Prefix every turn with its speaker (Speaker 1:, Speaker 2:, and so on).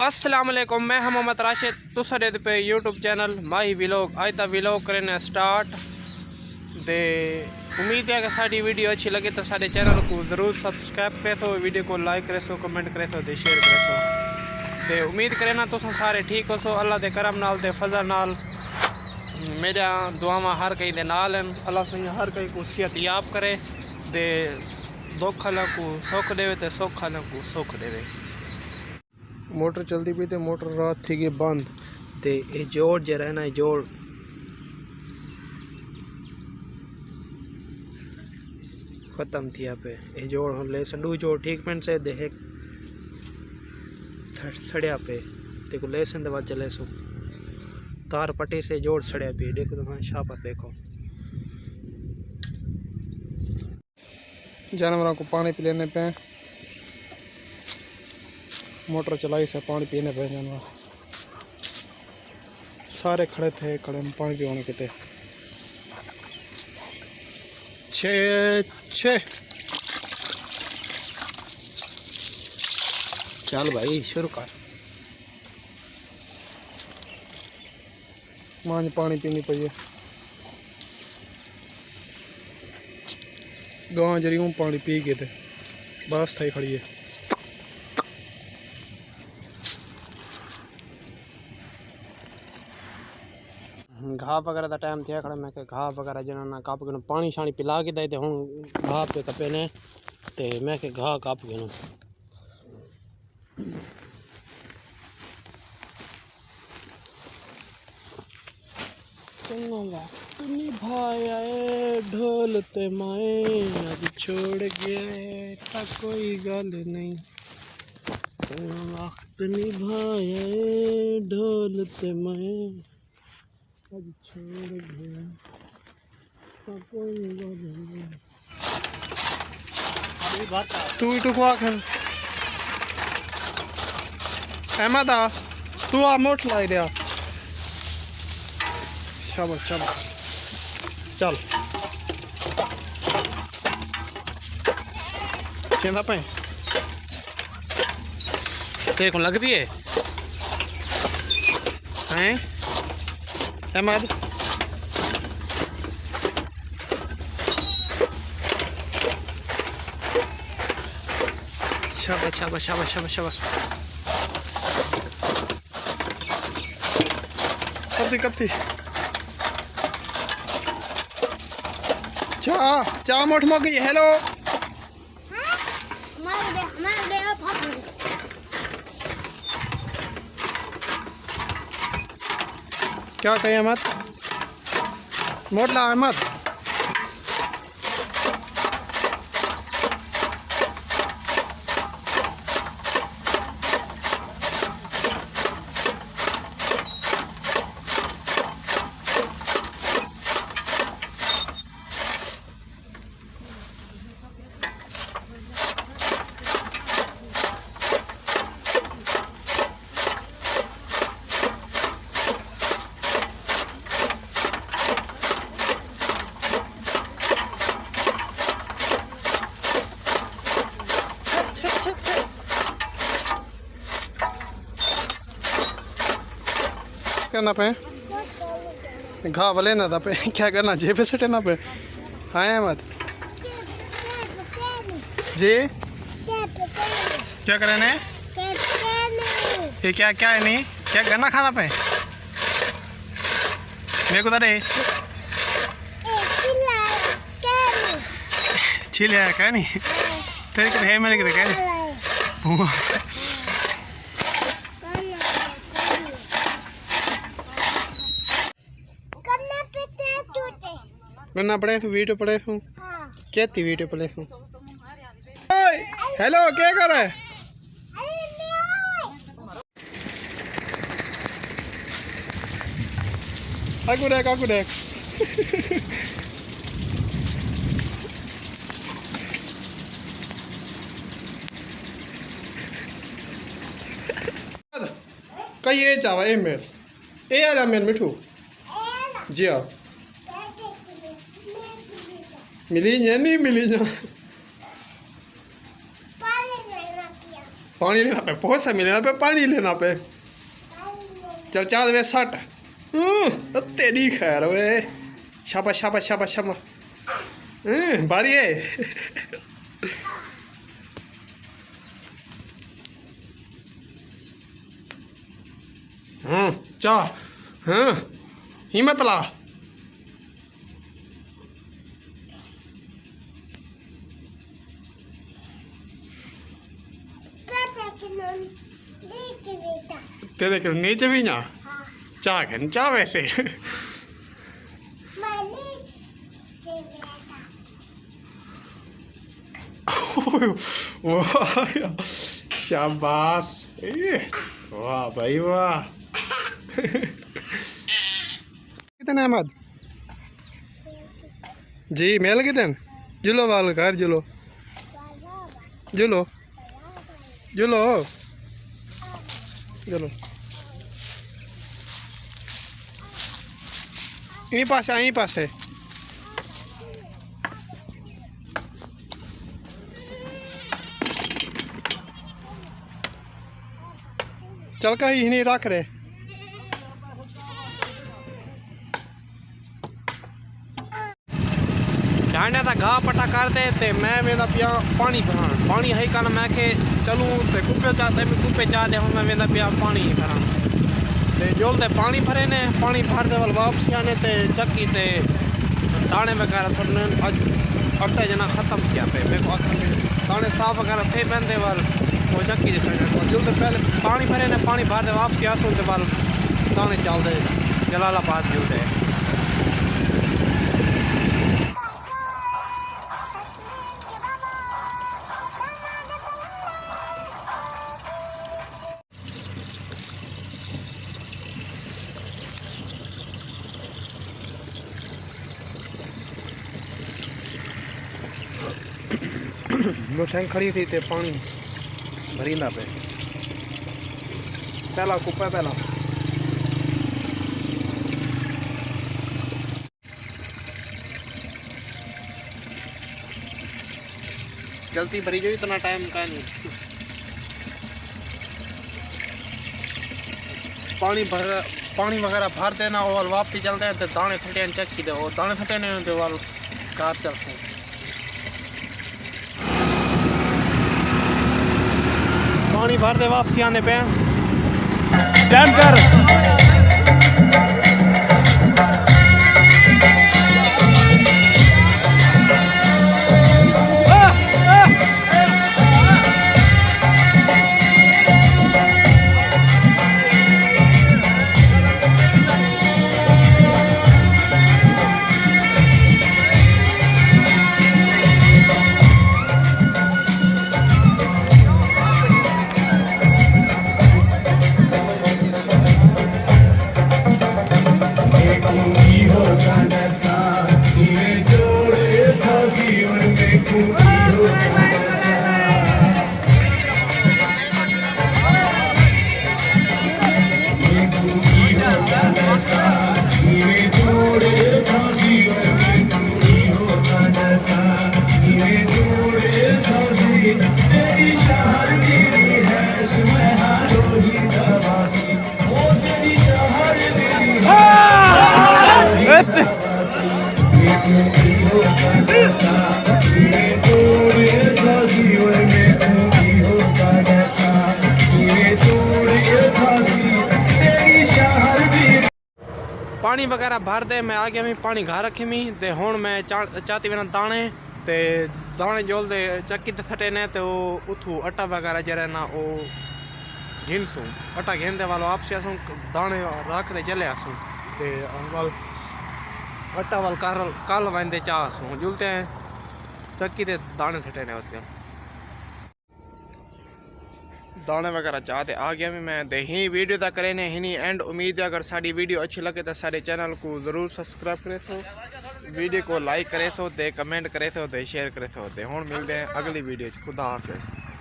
Speaker 1: अस्सलाम वालेकुम, मैं मोहम्मद राशिद तुसाडे पे यूट्यूब चैनल माही विलोग अज दा विलोग करने स्टार्ट दे। उम्मीद है कि साड़ी वीडियो अच्छी लगे तो सारे चैनल को ज़रूर सब्सक्राइब करे सो, वीडियो को लाइक करे सो, कमेंट करे सो, दे शेयर करे सो। दे उम्मीद करे ना तुस सारे ठीक हो सो। अल्लाह दे करम नाल दे फजल नाल मेरा दुआवां हर कहीं दे नाल हैं। अल्लाह सही हर कहीं को सेहत याब करे दे, दुख वालों को सुख देवे ते सुख वालों को सुख देवे। मोटर चलती पी तो मोटर रात थी गई बंद ते ये जोड़ जो रहना है जोड़ खत्म थी पे। ये जोड़ हम ले संडू जोड़ ठीक पेंट से देख सड़िया पे देखो ले सन दवा चले सो तार पट्टी से जोड़ सड़िया पे। देखो तो शापर देखो जानवरों को पानी पिलाने पे मोटर चलाई से पानी पीने पे जानवर सारे खड़े थे, खड़े में पानी पीने के थे। छे चल भाई शुरू कर मांझ पानी पीनी पई है। गांव जरियों पानी पी के थे बस थाई खड़ी है। घाह वगैरह का टाइम थे खड़ा मैं घाह वगैरह जना कप के पानी शानी पिला के दे हूँ घाह पे कपे ने ते मैं घाह कप के निभाया ढोल ते माए अब छोड़ गया कोई गल नहीं। वक्त निभाया ढोल ते माए अब छोड़ गया कोई गल नहीं। तू टुकवा अहमद आ तू आ मोट लाई दिया। शाबाश शाबाश चल चेंदा पे तेरे को लगती है हैं अहमद? शाबाश शाबाश शाबाश शाबाश शाबाश कब थी चा मोट मो गई। हेलो क्या कहे अहमद? मोट ला अहमद करना पे घाव वाले ना पे क्या करना जेब पे सटे ना पे। हाँ अहमद जी क्या करने ये क्या क्या है नहीं क्या करना खाना पे मेरे को दे छिल है क्या नहीं तेरे के है मेरे के क्या करना पड़े वीडियो पड़े हूँ क्या थी वीडियो पड़े हूँ। हेलो क्या कर रहा है? काकू देख कई ये चावा ए मेल ए आला मेल मिठू जी हाँ मिली नहीं मिली पानी लेना पे, बहुत सा मिलेना पे, पानी लेना पे। चल चाल वे 60 तेरी खैर वे। शाबाश शाबाश शाबाश शाबाश। बारी है। चा हिम्मत ला। तेरे के नीचे भी ना चाह के चाह वैसे। वाह शाबाश, वाह भाई वाह। कितने अहमद जी मेल कितने जुलो वाल कर जुलो जुलो जुलो जुलो यहीं पास है, यहीं पास है। चल का ही नहीं रख रहे। डांडा था घा पटा करते थे, मैं वेंदा पिया पानी भरान। पानी है कल मैं के चलूँ तो कुप्पे चाहते मैं कुप्पे चाहते हूँ, मैं वेंदा पिया पानी भरान। ते जोलते पानी भरे ने, पानी भरते वाल वापस आने ते चक्की ते दाने वगैरह थोड़े अज अट्टा जना ख़त्म किया पे। मेरे को आखिर में दाने साफ वगैरह थे बंदे वाल वो चक्की के साइड जोलते पहले पानी भरे ने, पानी भरते वापस आसूँ ते वाल दाने चलते जलालाबाद जोलते। मोटरसाइकिल खड़ी थी ते पानी भरींदा पे पहला कुप्पा पहला। जल्दी भरी जो इतना टाइम का नहीं। पानी वगैरह भर देना और वापसी चलते हैं तो दाने छटे चक्की दे, और दाने छटे नहीं होते वाल कार चल से। पानी भर दे वापसी आने पे टाइम कर। पानी वगैरह भर दे मैं आ गया मैं पानी घर रखे मी ते हुण मैं चाहती बिना दाने ते दाने जोल दे चक्की ते थटे ने तो उथू आटा वगैरह जरा ना ओ घिनसूँ आटा घेंदे वालो आपसे आसूँ दाने रख दे चले आसूँ ते वाल आटा वाल कल वंदे चाह आसूँ जुलते हैं चक्की ते दाने थटे ने होते दाने वगैरह चाहते आ गया मैं दे ही वीडियो तक करे ने ही एंड उम्मीद है अगर साड़ी वीडियो अच्छी लगे तो सारे चैनल को ज़रूर सब्सक्राइब करे सो, वीडियो को लाइक करे सो, दे कमेंट करे सो, दे शेयर करे सो। दे हुण मिलते हैं अगली वीडियो। खुदा हाफिज़।